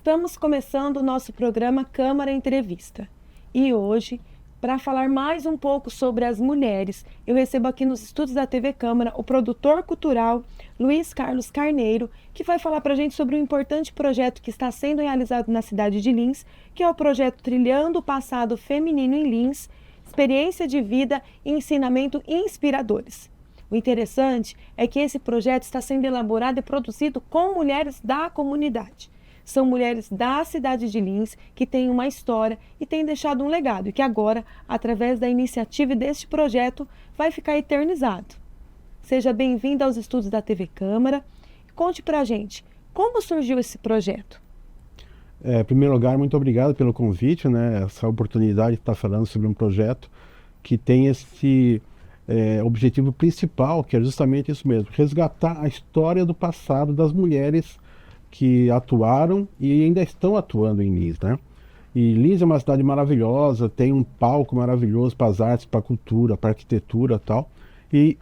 Estamos começando o nosso programa Câmara Entrevista. E hoje, para falar mais um pouco sobre as mulheres, eu recebo aqui nos estúdios da TV Câmara o produtor cultural Luiz Carlos Carneiro, que vai falar para a gente sobre um importante projeto que está sendo realizado na cidade de Lins, que é o projeto Trilhando o Passado Feminino em Lins, experiência de vida e ensinamento inspiradores. O interessante é que esse projeto está sendo elaborado e produzido com mulheres da comunidade. São mulheres da cidade de Lins que têm uma história e têm deixado um legado e que agora, através da iniciativa deste projeto, vai ficar eternizado. Seja bem-vinda aos estúdios da TV Câmara. Conte pra gente, como surgiu esse projeto? Em primeiro lugar, muito obrigado pelo convite, né? Essa oportunidade de estar falando sobre um projeto que tem esse objetivo principal, que é justamente isso mesmo, resgatar a história do passado das mulheres que atuaram e ainda estão atuando em Lins, né? E Lins é uma cidade maravilhosa, tem um palco maravilhoso para as artes, para a cultura, para a arquitetura e tal. E,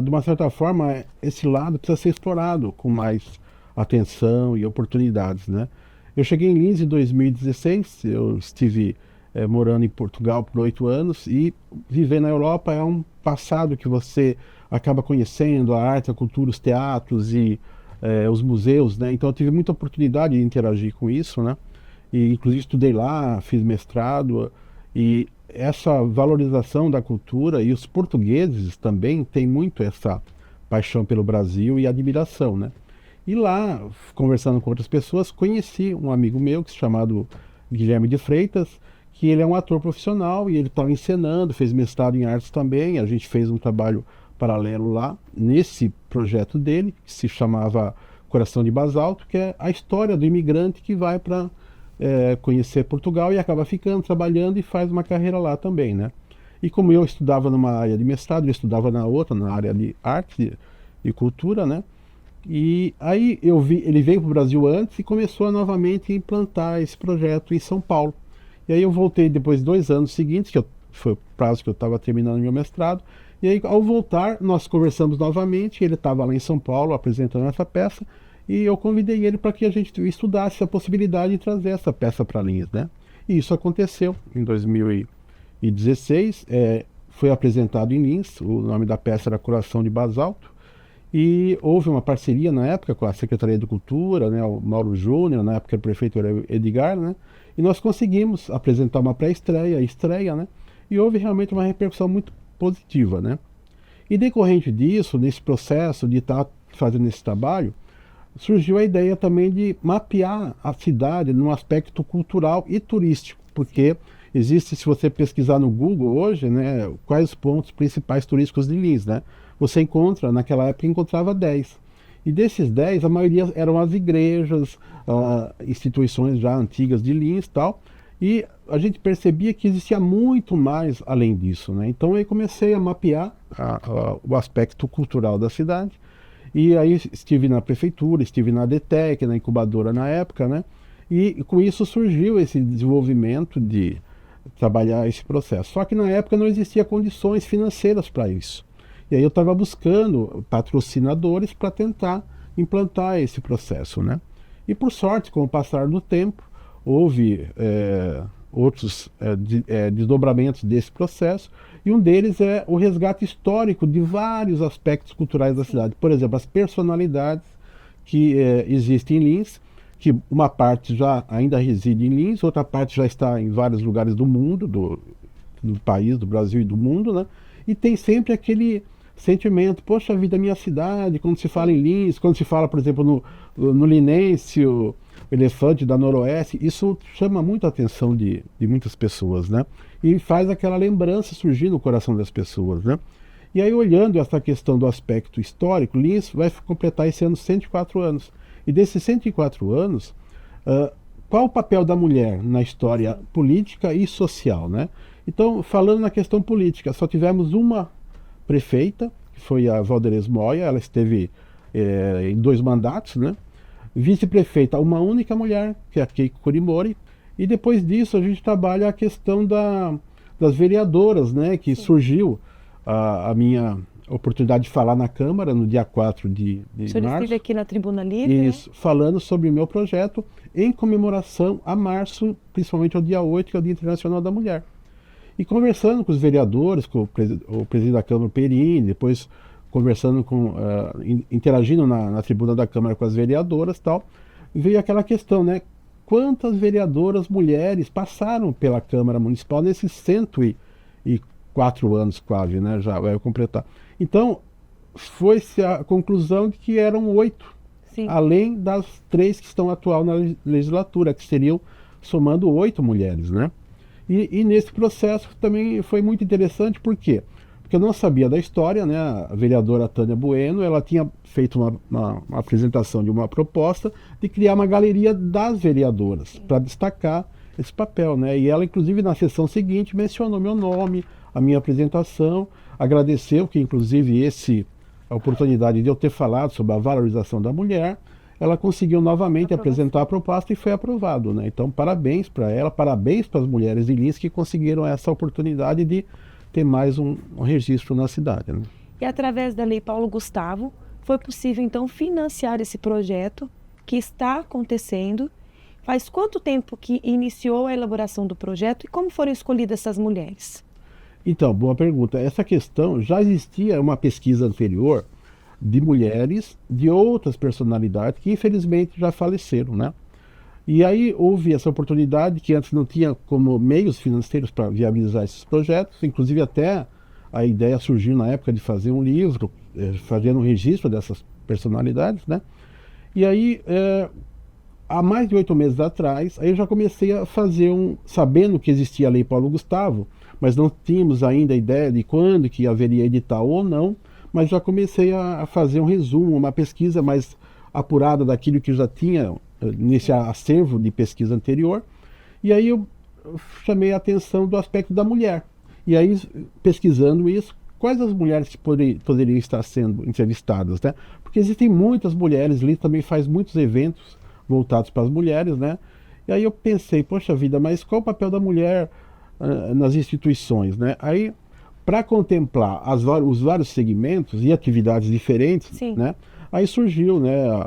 de uma certa forma, esse lado precisa ser explorado com mais atenção e oportunidades, né? Eu cheguei em Lins em 2016, eu estive morando em Portugal por 8 anos e viver na Europa é um passado que você acaba conhecendo, a arte, a cultura, os teatros e os museus, né? Então eu tive muita oportunidade de interagir com isso, né? E inclusive estudei lá, fiz mestrado, e essa valorização da cultura, e os portugueses também têm muito essa paixão pelo Brasil e admiração, né? E lá, conversando com outras pessoas, conheci um amigo meu que se chamado Guilherme de Freitas, que ele é um ator profissional e ele estava encenando, fez mestrado em artes também. A gente fez um trabalho paralelo lá, nesse projeto dele, que se chamava Coração de Basalto, que é a história do imigrante que vai para conhecer Portugal e acaba ficando, trabalhando e faz uma carreira lá também, né? E como eu estudava numa área de mestrado, ele estudava na outra, na área de arte e cultura, né? E aí ele veio para o Brasil antes e começou a novamente implantar esse projeto em São Paulo. E aí eu voltei depois de 2 anos seguintes, foi o prazo que eu estava terminando meu mestrado. E aí, ao voltar, nós conversamos novamente. Ele estava lá em São Paulo apresentando essa peça e eu convidei ele para que a gente estudasse a possibilidade de trazer essa peça para Lins, né? E isso aconteceu em 2016. Foi apresentado em Lins. O nome da peça era Coração de Basalto. E houve uma parceria na época com a Secretaria de Cultura, né, o Mauro Júnior, na época o prefeito era o Edgar, né? E nós conseguimos apresentar uma pré-estreia, estreia, né? E houve realmente uma repercussão muito positiva, né? E decorrente disso, nesse processo de estar fazendo esse trabalho, surgiu a ideia também de mapear a cidade num aspecto cultural e turístico, porque existe, se você pesquisar no Google hoje, né, quais os pontos principais turísticos de Lins, né? Você encontra, naquela época encontrava 10. E desses 10, a maioria eram as igrejas, instituições já antigas de Lins e tal. E a gente percebia que existia muito mais além disso, né? Então eu comecei a mapear o aspecto cultural da cidade. E aí estive na prefeitura, estive na DETEC, na incubadora na época, né? E com isso surgiu esse desenvolvimento de trabalhar esse processo. Só que na época não existia condições financeiras para isso. E aí eu estava buscando patrocinadores para tentar implantar esse processo, né? E por sorte, com o passar do tempo, houve outros desdobramentos desse processo, e um deles é o resgate histórico de vários aspectos culturais da cidade. Por exemplo, as personalidades que existem em Lins, que uma parte já ainda reside em Lins, outra parte já está em vários lugares do mundo, do país, do Brasil e do mundo, né? E tem sempre aquele sentimento, poxa vida, minha cidade, quando se fala em Lins, quando se fala, por exemplo, no linense, o elefante da Noroeste, isso chama muito a atenção de muitas pessoas, né? E faz aquela lembrança surgir no coração das pessoas, né? E aí, olhando essa questão do aspecto histórico, Lins vai completar esse ano 104 anos. E desses 104 anos, qual o papel da mulher na história política e social, né? Então, falando na questão política, só tivemos uma prefeita, que foi a Valderez Moya, ela esteve em 2 mandatos, né? Vice-prefeita, uma única mulher, que é a Keiko Kurimori, e depois disso a gente trabalha a questão das vereadoras, né? Que surgiu a oportunidade de falar na Câmara no dia 4 de O senhor março. esteve aqui na Tribuna Livre, Isso, falando sobre o meu projeto em comemoração a março, principalmente ao dia 8, que é o Dia Internacional da Mulher. E conversando com os vereadores, com o presidente da Câmara, Perini, depois conversando interagindo na tribuna da Câmara com as vereadoras e tal, veio aquela questão, né? Quantas vereadoras mulheres passaram pela Câmara Municipal nesses 104 anos quase, né? Já vai completar. Então, foi-se a conclusão de que eram 8, sim, além das 3 que estão atual na legislatura, que seriam somando 8 mulheres, né? E nesse processo também foi muito interessante, por quê? Porque eu não sabia da história, né? A vereadora Tânia Bueno, ela tinha feito uma apresentação de uma proposta de criar uma galeria das vereadoras, para destacar esse papel, né? E ela, inclusive, na sessão seguinte, mencionou meu nome, a minha apresentação, agradeceu que, inclusive, a oportunidade de eu ter falado sobre a valorização da mulher, ela conseguiu novamente apresentar a proposta e foi aprovado, né? Então, parabéns para ela, parabéns para as mulheres de Lins que conseguiram essa oportunidade de ter mais um registro na cidade, né? E através da Lei Paulo Gustavo, foi possível então financiar esse projeto que está acontecendo. Faz quanto tempo que iniciou a elaboração do projeto e como foram escolhidas essas mulheres? Então, boa pergunta. Essa questão, já existia uma pesquisa anterior de mulheres de outras personalidades que infelizmente já faleceram, né? E aí houve essa oportunidade que antes não tinha como meios financeiros para viabilizar esses projetos, inclusive até a ideia surgiu na época de fazer um livro, fazendo um registro dessas personalidades, né? E aí, há mais de 8 meses atrás, aí eu já comecei a fazer sabendo que existia a Lei Paulo Gustavo, mas não tínhamos ainda ideia de quando que haveria edital ou não, mas já comecei a fazer um resumo, uma pesquisa mais apurada daquilo que eu já tinha nesse acervo de pesquisa anterior, e aí eu chamei a atenção do aspecto da mulher. E aí, pesquisando isso, quais as mulheres que poderiam estar sendo entrevistadas, né? Porque existem muitas mulheres, Lins também faz muitos eventos voltados para as mulheres, né? E aí eu pensei, poxa vida, mas qual o papel da mulher nas instituições, né? Aí, para contemplar os vários segmentos e atividades diferentes, sim, né? Aí surgiu, né,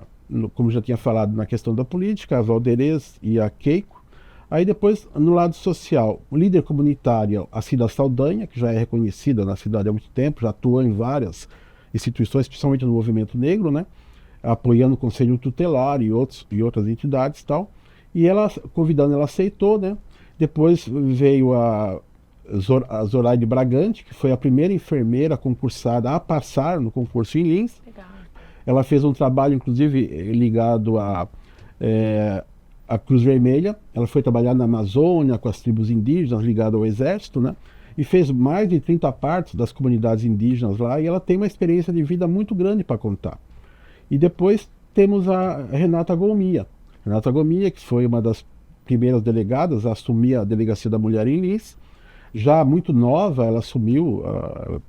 como já tinha falado na questão da política, a Valderez e a Keiko. Aí depois, no lado social, o líder comunitário, a Cida Saldanha, que já é reconhecida na cidade há muito tempo, já atua em várias instituições, principalmente no movimento negro, né, apoiando o Conselho Tutelar e outras entidades e tal. E ela, convidando, ela aceitou, né. Depois veio a Zoraide Bragante, que foi a primeira enfermeira concursada a passar no concurso em Lins. legal. Ela fez um trabalho, inclusive, ligado à Cruz Vermelha. Ela foi trabalhar na Amazônia com as tribos indígenas, ligada ao exército, né? E fez mais de 30 partos das comunidades indígenas lá, e ela tem uma experiência de vida muito grande para contar. E depois temos a Renata Golmia. Renata Golmia, que foi uma das primeiras delegadas a assumir a Delegacia da Mulher em Lins. Já muito nova, ela assumiu,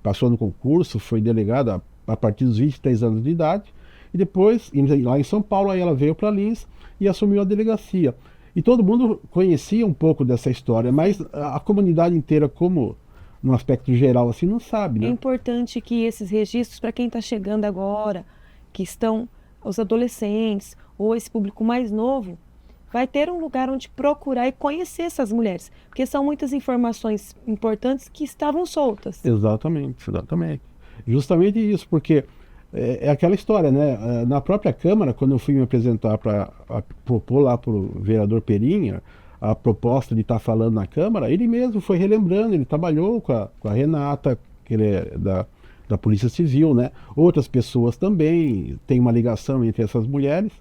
passou no concurso, foi delegada a partir dos 23 anos de idade, e depois, lá em São Paulo, aí ela veio para Lins e assumiu a delegacia. E todo mundo conhecia um pouco dessa história, mas a comunidade inteira, como no aspecto geral, assim, não sabe, né? É importante que esses registros, para quem está chegando agora, que estão os adolescentes ou esse público mais novo, vai ter um lugar onde procurar e conhecer essas mulheres, porque são muitas informações importantes que estavam soltas. Exatamente, exatamente. Justamente isso, porque é aquela história, né? Na própria Câmara, quando eu fui me apresentar para propor lá para o vereador Perini a proposta de estar falando na Câmara, ele mesmo foi relembrando, ele trabalhou com a Renata, que ele é da Polícia Civil, né? Outras pessoas também, tem uma ligação entre essas mulheres.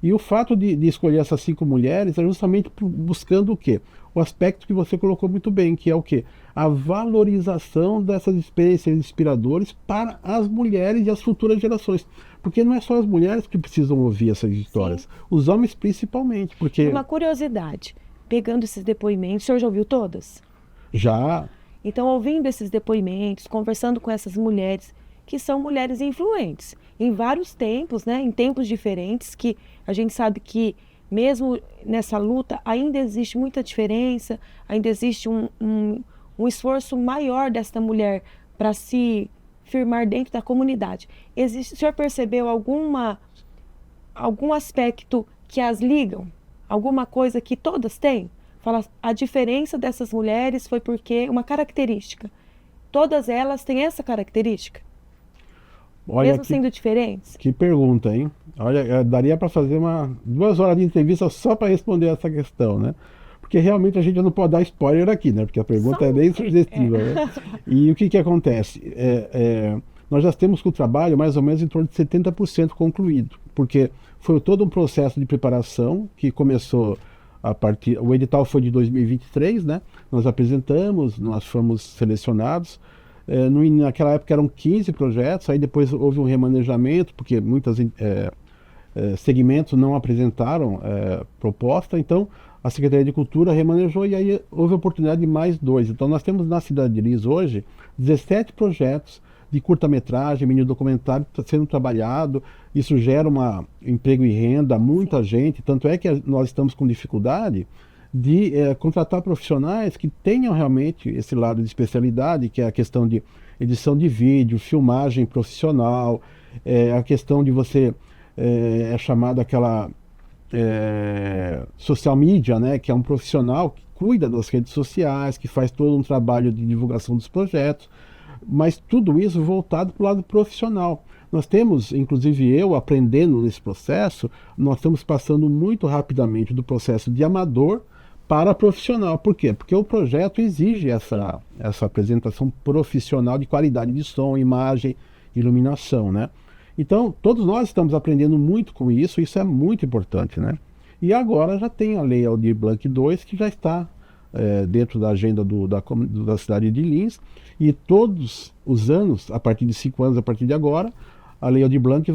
E o fato de escolher essas 5 mulheres é justamente buscando o quê? O aspecto que você colocou muito bem, que é o quê? A valorização dessas experiências inspiradoras para as mulheres e as futuras gerações. Porque não é só as mulheres que precisam ouvir essas histórias, sim, os homens principalmente. Porque... Uma curiosidade, pegando esses depoimentos, o senhor já ouviu todas? Já. Então, ouvindo esses depoimentos, conversando com essas mulheres, que são mulheres influentes, em vários tempos, né, em tempos diferentes, que a gente sabe que mesmo nessa luta ainda existe muita diferença, ainda existe um esforço maior desta mulher para se firmar dentro da comunidade. O senhor percebeu algum aspecto que as ligam? Alguma coisa que todas têm? Fala, a diferença dessas mulheres foi porque uma característica. Todas elas têm essa característica? Olha, Mesmo sendo diferentes? que pergunta, hein? Olha, daria para fazer 2 horas de entrevista só para responder essa questão, né? Porque realmente a gente não pode dar spoiler aqui, né? Porque a pergunta é bem sugestiva, né? E o que acontece? Nós já temos com o trabalho mais ou menos em torno de 70% concluído, porque foi todo um processo de preparação que começou a partir... O edital foi de 2023, né? Nós apresentamos, nós fomos selecionados. Naquela época eram 15 projetos, aí depois houve um remanejamento, porque muitos segmentos não apresentaram proposta, então a Secretaria de Cultura remanejou e aí houve a oportunidade de mais 2. Então nós temos na cidade de Lis hoje 17 projetos de curta-metragem, mini documentário sendo trabalhado. Isso gera emprego e renda a muita gente, tanto é que nós estamos com dificuldade de contratar profissionais que tenham realmente esse lado de especialidade, que é a questão de edição de vídeo, filmagem profissional, a questão de você, é chamado aquela social media, né, que é um profissional que cuida das redes sociais, que faz todo um trabalho de divulgação dos projetos, mas tudo isso voltado para o lado profissional. Nós temos, inclusive eu, aprendendo nesse processo, nós estamos passando muito rapidamente do processo de amador para profissional. Por quê? Porque o projeto exige essa apresentação profissional de qualidade de som, imagem, iluminação, né? Então, todos nós estamos aprendendo muito com isso é muito importante, né? E agora já tem a Lei Aldir Blanc II, que já está dentro da agenda da cidade de Lins, e todos os anos, a partir de 5 anos, a partir de agora, a Lei Aldir Blanc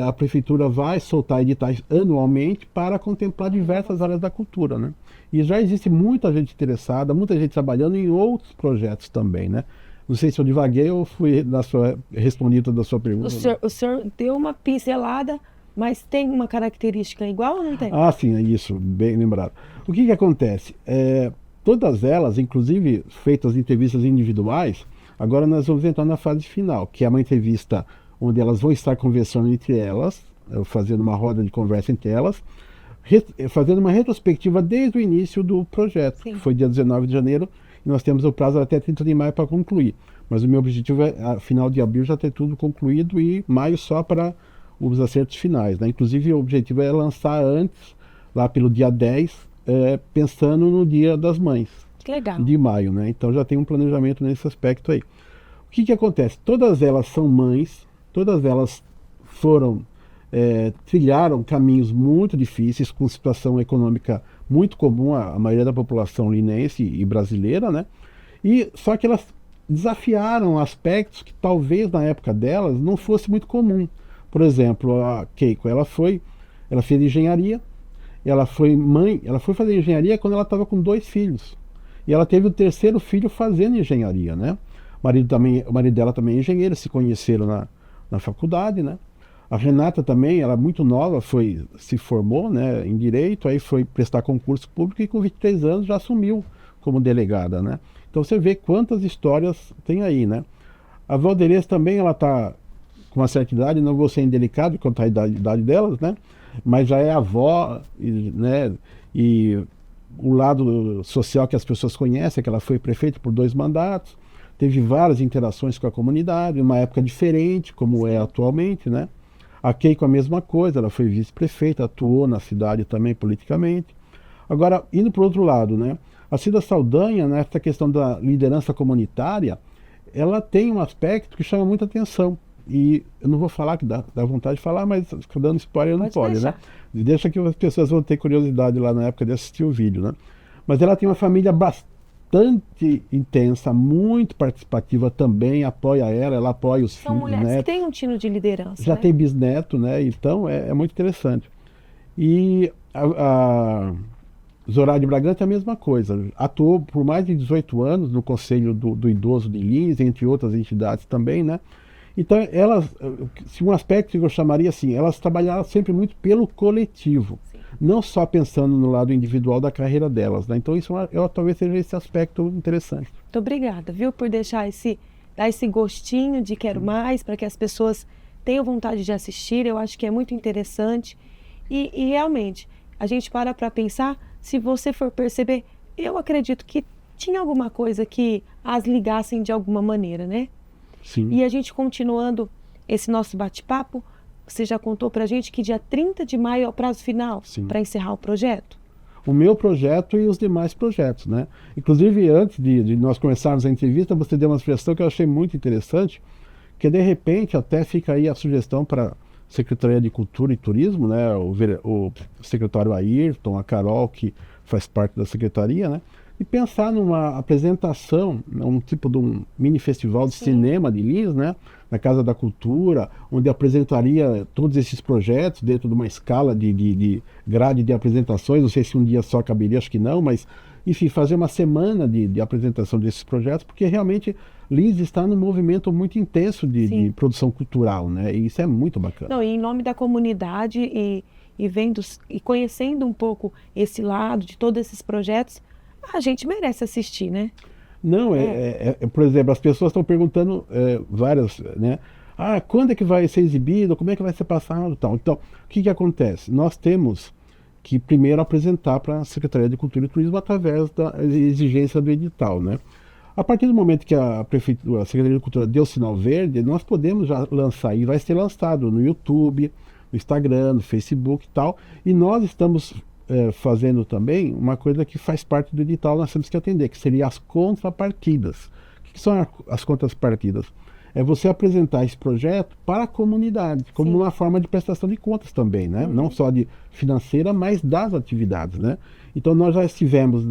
a prefeitura vai soltar editais anualmente para contemplar diversas áreas da cultura, né? E já existe muita gente interessada, muita gente trabalhando em outros projetos também, né? Não sei se eu divaguei ou fui respondido da sua pergunta. O senhor deu uma pincelada, mas tem uma característica igual ou não tem? Ah, sim, é isso, bem lembrado. O que acontece? Todas elas, inclusive feitas entrevistas individuais, agora nós vamos entrar na fase final, que é uma entrevista onde elas vão estar conversando entre elas, fazendo uma roda de conversa entre elas, fazendo uma retrospectiva desde o início do projeto, que foi dia 19 de janeiro, e nós temos o prazo até 30 de maio para concluir. Mas o meu objetivo é, a final de abril, já ter tudo concluído e maio só para os acertos finais, né? Inclusive, o objetivo é lançar antes, lá pelo dia 10, pensando no Dia das Mães. Que legal. De maio, né? Então já tem um planejamento nesse aspecto aí. O que acontece? Todas elas são mães, todas elas trilharam caminhos muito difíceis, com situação econômica muito comum à maioria da população linense e brasileira, né? Só que elas desafiaram aspectos que talvez na época delas não fosse muito comum. Por exemplo, a Keiko, ela fez engenharia, ela foi fazer engenharia quando ela estava com 2 filhos. E ela teve o 3º filho fazendo engenharia, né? O marido dela também é engenheiro, se conheceram na faculdade, né? A Renata também, ela muito nova, se formou, né, em Direito, aí foi prestar concurso público e com 23 anos já assumiu como delegada, né? Então você vê quantas histórias tem aí, né? A Valderez também, ela está com uma certa idade, não vou ser indelicado quanto à idade delas, né? Mas já é avó, né? E o lado social que as pessoas conhecem é que ela foi prefeita por 2 mandatos, teve várias interações com a comunidade, uma época diferente, como é atualmente, né? A Keiko a mesma coisa, ela foi vice-prefeita, atuou na cidade também politicamente. Agora, indo para o outro lado, né? A Cida Saldanha, nessa questão da liderança comunitária, ela tem um aspecto que chama muita atenção. E eu não vou falar, que dá vontade de falar, mas fica dando spoiler, não pode, né? Deixa que as pessoas vão ter curiosidade lá na época de assistir o vídeo, né? Mas ela tem uma família bastante intensa, muito participativa também, apoia ela apoia os filhos, mulheres netos. Que tem um tino de liderança. Já né? tem bisneto, né? Então é muito interessante. E a Zoraide Bragante é a mesma coisa. Atuou por mais de 18 anos no Conselho do Idoso de Lins, entre outras entidades também, né? Então, elas, se um aspecto que eu chamaria assim, elas trabalharam sempre muito pelo coletivo, não só pensando no lado individual da carreira delas, né? Então, isso talvez seja esse aspecto interessante. Muito obrigada, viu, por deixar esse dar esse gostinho de quero mais, para que as pessoas tenham vontade de assistir. Eu acho que é muito interessante. E realmente, a gente para pensar, se você for perceber, eu acredito que tinha alguma coisa que as ligassem de alguma maneira, né? Sim. E a gente continuando esse nosso bate-papo, você já contou pra gente que dia 30 de maio é o prazo final para encerrar o projeto? O meu projeto e os demais projetos, né? Inclusive, antes de nós começarmos a entrevista, você deu uma sugestão que eu achei muito interessante, que de repente até fica aí a sugestão para a Secretaria de Cultura e Turismo, né? O secretário Ayrton, a Carol, que faz parte da secretaria, né? E pensar numa apresentação, um tipo de um mini festival de cinema de Lins, né? Na Casa da Cultura, onde apresentaria todos esses projetos dentro de uma escala de grade de apresentações. Não sei se um dia só caberia, acho que não, mas enfim, fazer uma semana de apresentação desses projetos, porque realmente Lins está num movimento muito intenso de produção cultural, né? E isso é muito bacana. Não, e em nome da comunidade e vendo e conhecendo um pouco esse lado de todos esses projetos, a gente merece assistir, né? Não, por exemplo, as pessoas estão perguntando várias, né? Ah, quando é que vai ser exibido? Como é que vai ser passado? Tal. Então, o que que nós temos que primeiro apresentar para a Secretaria de Cultura e Turismo através da exigência do edital, né? A partir do momento que a Prefeitura, a Secretaria de Cultura deu sinal verde, nós podemos já lançar, e vai ser lançado no YouTube, no Instagram, no Facebook e tal, e nós estamos fazendo também uma coisa que faz parte do edital, nós temos que atender, que seria as contrapartidas. O que são as contrapartidas? É você apresentar esse projeto para a comunidade, como uma forma de prestação de contas também, né? Não só de financeira, mas das atividades, né? Então nós já estivemos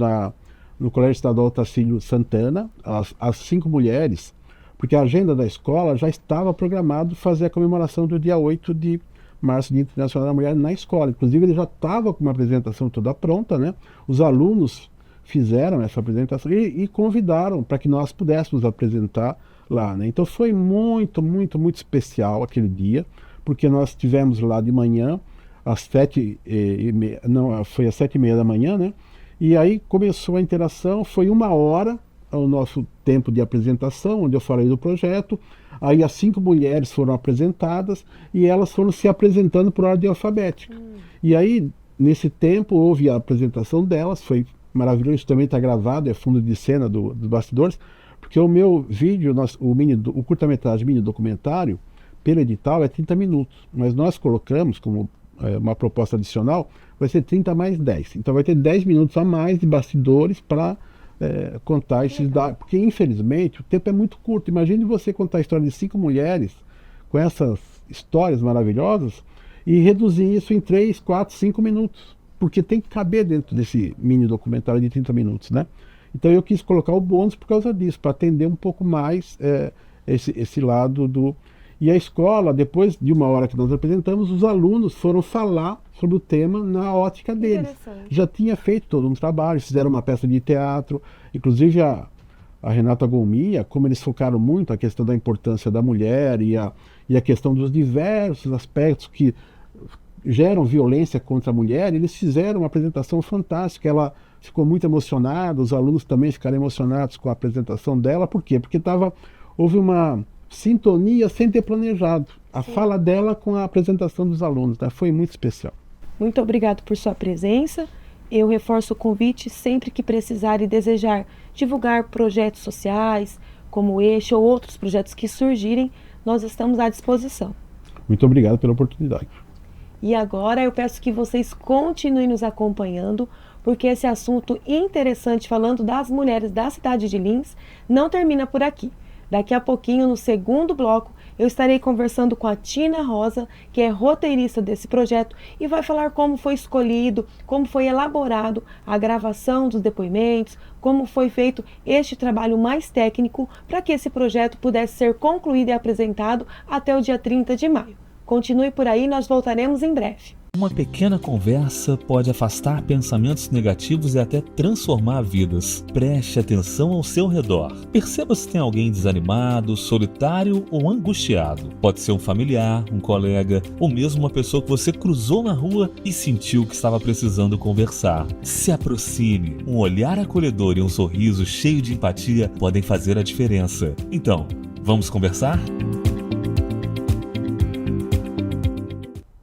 no Colégio Estadual Tacílio Santana, as 5 mulheres, porque a agenda da escola já estava programado fazer a comemoração do dia 8 de março, Dia Internacional da Mulher, na escola. Inclusive ele já estava com uma apresentação toda pronta, né? Os alunos fizeram essa apresentação e convidaram para que nós pudéssemos apresentar lá, né? Então foi muito, muito, muito especial aquele dia, porque nós estivemos lá de manhã, às 7h30, não, foi às 7h30 da manhã, né? E aí começou a interação, foi 1 hora o nosso tempo de apresentação, onde eu falei do projeto. Aí as 5 mulheres foram apresentadas e elas foram se apresentando por ordem alfabética. E aí, nesse tempo, houve a apresentação delas, foi maravilhoso, isso também está gravado, é fundo de cena dos bastidores, porque o meu vídeo, o curta-metragem mini documentário, pelo edital, é 30 minutos, mas nós colocamos como uma proposta adicional, vai ser 30 mais 10. Então vai ter 10 minutos a mais de bastidores para contar esses dados, porque infelizmente o tempo é muito curto. Imagine você contar a história de 5 mulheres com essas histórias maravilhosas e reduzir isso em 3, 4, 5 minutos, porque tem que caber dentro desse mini documentário de 30 minutos, né? Então eu quis colocar o bônus por causa disso, para atender um pouco mais esse lado do... E a escola, depois de 1 hora que nós apresentamos, os alunos foram falar sobre o tema na ótica deles. Já tinha feito todo um trabalho, fizeram uma peça de teatro, inclusive a Renata Golmia, como eles focaram muito a questão da importância da mulher e a questão dos diversos aspectos que geram violência contra a mulher, eles fizeram uma apresentação fantástica. Ela ficou muito emocionada, os alunos também ficaram emocionados com a apresentação dela. Por quê? Porque houve uma sintonia sem ter planejado. A fala dela com a apresentação dos alunos, né? Foi muito especial. Muito obrigado por sua presença. Eu reforço o convite sempre que precisar e desejar divulgar projetos sociais, como este ou outros projetos que surgirem, nós estamos à disposição. Muito obrigado pela oportunidade. E agora eu peço que vocês continuem nos acompanhando, porque esse assunto interessante falando das mulheres da cidade de Lins não termina por aqui. Daqui a pouquinho, no segundo bloco, eu estarei conversando com a Tina Rosa, que é roteirista desse projeto, e vai falar como foi escolhido, como foi elaborado a gravação dos depoimentos, como foi feito este trabalho mais técnico para que esse projeto pudesse ser concluído e apresentado até o dia 30 de maio. Continue por aí, nós voltaremos em breve. Uma pequena conversa pode afastar pensamentos negativos e até transformar vidas. Preste atenção ao seu redor. Perceba se tem alguém desanimado, solitário ou angustiado. Pode ser um familiar, um colega ou mesmo uma pessoa que você cruzou na rua e sentiu que estava precisando conversar. Se aproxime. Um olhar acolhedor e um sorriso cheio de empatia podem fazer a diferença. Então, Vamos conversar?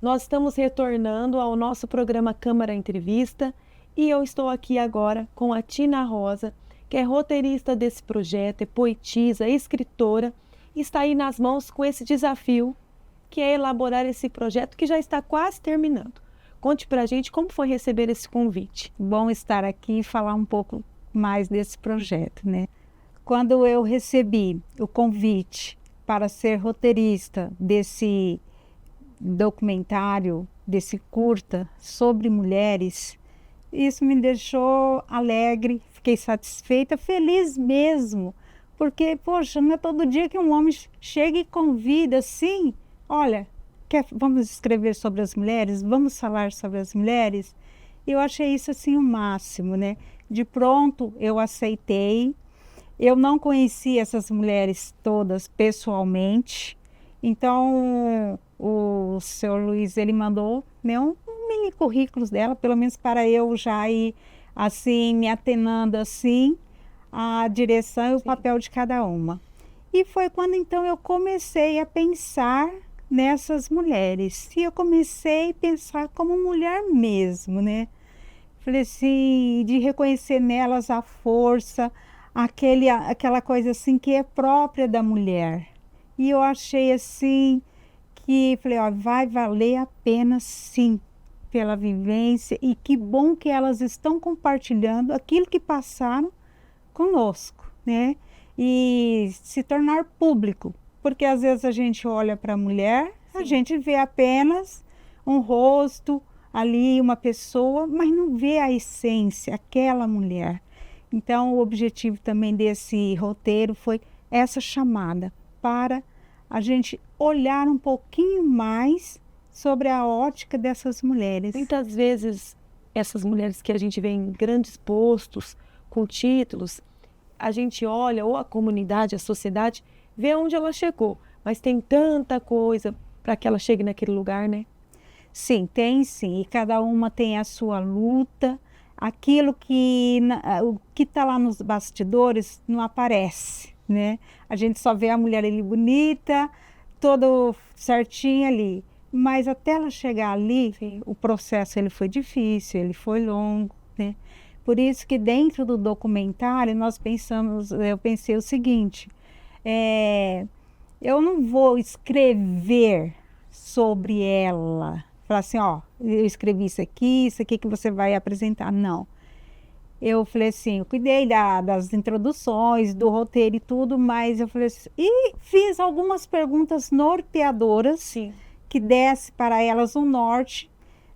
Nós estamos retornando ao nosso programa Câmara Entrevista e eu estou aqui agora com a Tina Rosa, que é roteirista desse projeto, é poetisa, escritora, e está aí nas mãos com esse desafio, que é elaborar esse projeto que já está quase terminando. Conte pra gente como foi receber esse convite. Bom estar aqui e falar um pouco mais desse projeto, né? Quando eu recebi o convite para ser roteirista desse documentário, desse curta sobre mulheres, isso me deixou alegre, fiquei satisfeita, feliz mesmo, porque, poxa, não é todo dia que um homem chega e convida assim, olha, vamos escrever sobre as mulheres, vamos falar sobre as mulheres. Eu achei isso assim o máximo, né? De pronto eu aceitei. Eu não conhecia essas mulheres todas pessoalmente, então o senhor Luiz, ele mandou, né, um mini currículo dela, pelo menos para eu já ir assim, me atenando assim, a direção e o papel de cada uma. E foi quando então eu comecei a pensar nessas mulheres, e eu comecei a pensar como mulher mesmo, né? Falei assim, de reconhecer nelas a força, aquela coisa assim que é própria da mulher. E eu achei assim que, falei, ó, vai valer a pena sim, pela vivência, e que bom que elas estão compartilhando aquilo que passaram conosco, né? E se tornar público, porque às vezes a gente olha para a mulher, a gente vê apenas um rosto ali, uma pessoa, mas não vê a essência, aquela mulher. Então, o objetivo também desse roteiro foi essa chamada para a gente olhar um pouquinho mais sobre a ótica dessas mulheres. Muitas vezes, essas mulheres que a gente vê em grandes postos, com títulos, a gente olha, ou a comunidade, a sociedade, vê onde ela chegou, mas tem tanta coisa para que ela chegue naquele lugar, né? Sim, tem sim, e cada uma tem a sua luta. Aquilo que o que está lá nos bastidores não aparece, né? A gente só vê a mulher ali bonita, todo certinho ali, mas até ela chegar ali, sim, o processo ele foi difícil, ele foi longo, né? Por isso que dentro do documentário eu pensei o seguinte, eu não vou escrever sobre ela, falar assim, ó, eu escrevi isso aqui que você vai apresentar. Não. Eu falei assim, eu cuidei das introduções, do roteiro e tudo, mas eu falei assim, e fiz algumas perguntas norteadoras, sim, que desse para elas um norte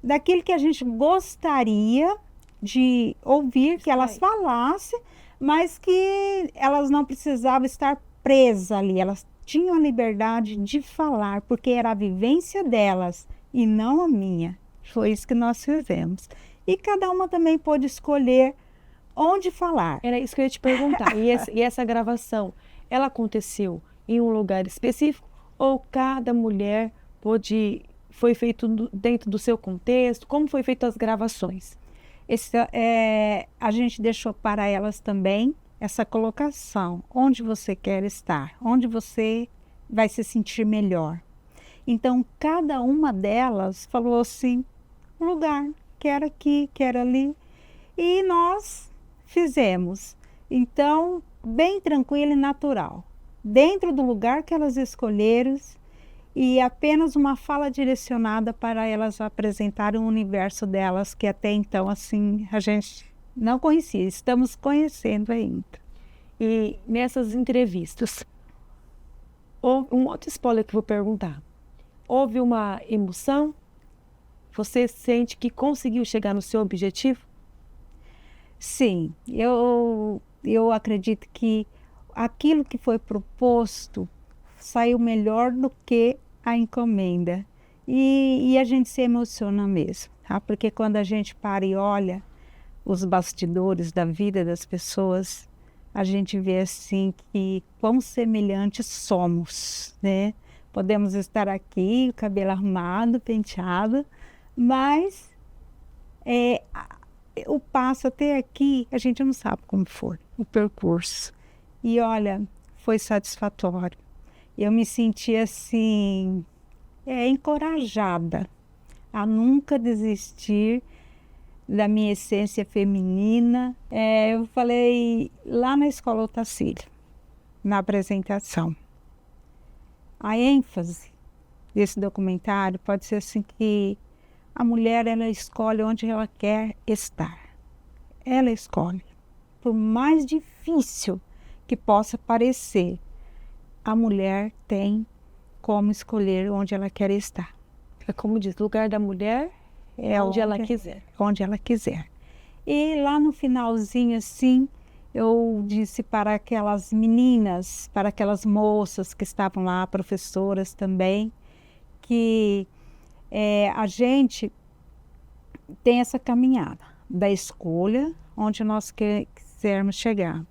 daquilo que a gente gostaria de ouvir, que elas falassem, mas que elas não precisavam estar presas ali, elas tinham a liberdade de falar, porque era a vivência delas e não a minha. Foi isso que nós fizemos. E cada uma também pôde escolher onde falar. Era isso que eu ia te perguntar. E essa gravação, ela aconteceu em um lugar específico ou cada mulher foi feito dentro do seu contexto? Como foi feito as gravações? A gente deixou para elas também essa colocação, onde você quer estar, onde você vai se sentir melhor. Então, cada uma delas falou assim, lugar, quero aqui, quero ali, e nós fizemos. Então, bem tranquilo e natural, dentro do lugar que elas escolheram, e apenas uma fala direcionada para elas apresentarem o universo delas, que até então, assim, a gente não conhecia, estamos conhecendo ainda. E nessas entrevistas, um outro spoiler que eu vou perguntar, houve uma emoção? Você sente que conseguiu chegar no seu objetivo? Sim, eu acredito que aquilo que foi proposto saiu melhor do que a encomenda. E a gente se emociona mesmo, tá? Porque quando a gente para e olha os bastidores da vida das pessoas, a gente vê assim que quão semelhantes somos, né? Podemos estar aqui, o cabelo arrumado, penteado, mas o passo até aqui, a gente não sabe como foi o percurso. E olha, foi satisfatório. eu me senti assim, encorajada a nunca desistir da minha essência feminina. Eu falei lá na Escola Otacílio, na apresentação. A ênfase desse documentário pode ser assim que a mulher, ela escolhe onde ela quer estar. Ela escolhe. Por mais difícil que possa parecer, a mulher tem como escolher onde ela quer estar. É como diz, lugar da mulher é onde ela quiser. Onde ela quiser. E lá no finalzinho, assim, eu disse para aquelas meninas, para aquelas moças que estavam lá, professoras também, que a gente tem essa caminhada da escolha onde nós quisermos chegar.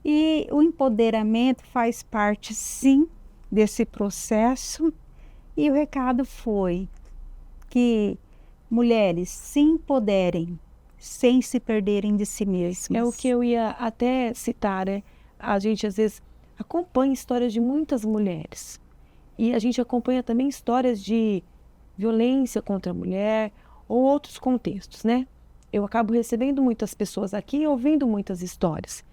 E o empoderamento faz parte, sim, desse processo. E o recado foi que mulheres se empoderem sem se perderem de si mesmas. É o que eu ia até citar, né? A gente às vezes acompanha histórias de muitas mulheres. E a gente acompanha também histórias de violência contra a mulher ou outros contextos, né? Eu acabo recebendo muitas pessoas aqui e ouvindo muitas histórias.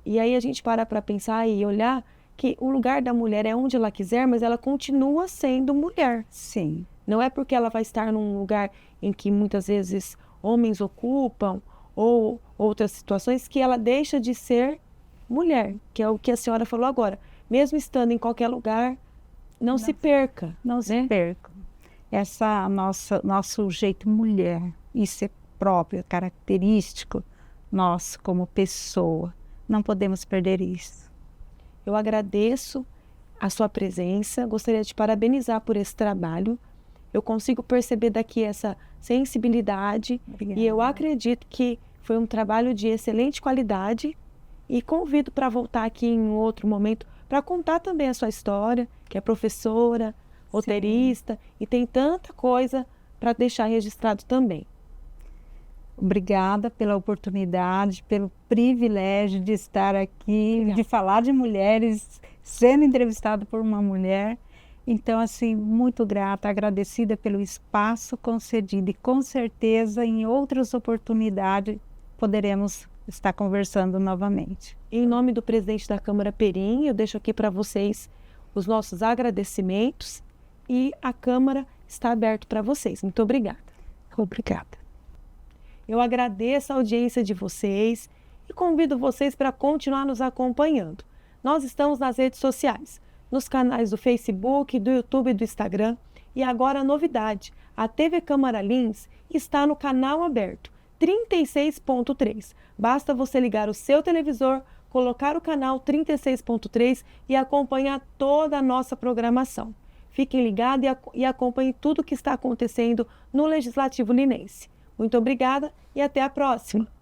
E aí a gente para pensar e olhar que o lugar da mulher é onde ela quiser, mas ela continua sendo mulher. Sim. Não é porque ela vai estar num lugar em que muitas vezes homens ocupam ou outras situações que ela deixa de ser mulher, que é o que a senhora falou agora. Mesmo estando em qualquer lugar, não se perca. Não se perca. Essa nosso jeito mulher, isso é próprio, característico nosso como pessoa. Não podemos perder isso. Eu agradeço a sua presença, gostaria de parabenizar por esse trabalho. Eu consigo perceber daqui essa sensibilidade. Obrigada. E eu acredito que foi um trabalho de excelente qualidade e convido para voltar aqui em outro momento para contar também a sua história, que é professora, roteirista, e tem tanta coisa para deixar registrado também. Obrigada pela oportunidade, pelo privilégio de estar aqui, Obrigada. De falar de mulheres, sendo entrevistada por uma mulher. Então, assim, muito grata, agradecida pelo espaço concedido e com certeza em outras oportunidades poderemos estar conversando novamente. Em nome do presidente da Câmara Perim, eu deixo aqui para vocês os nossos agradecimentos e a Câmara está aberta para vocês. Muito obrigada. Obrigada. Eu agradeço a audiência de vocês e convido vocês para continuar nos acompanhando. Nós estamos nas redes sociais, nos canais do Facebook, do YouTube e do Instagram. E agora a novidade, a TV Câmara Lins está no canal aberto, 36.3. Basta você ligar o seu televisor, colocar o canal 36.3 e acompanhar toda a nossa programação. Fiquem ligados e acompanhem tudo o que está acontecendo no Legislativo Linense. Muito obrigada e até a próxima!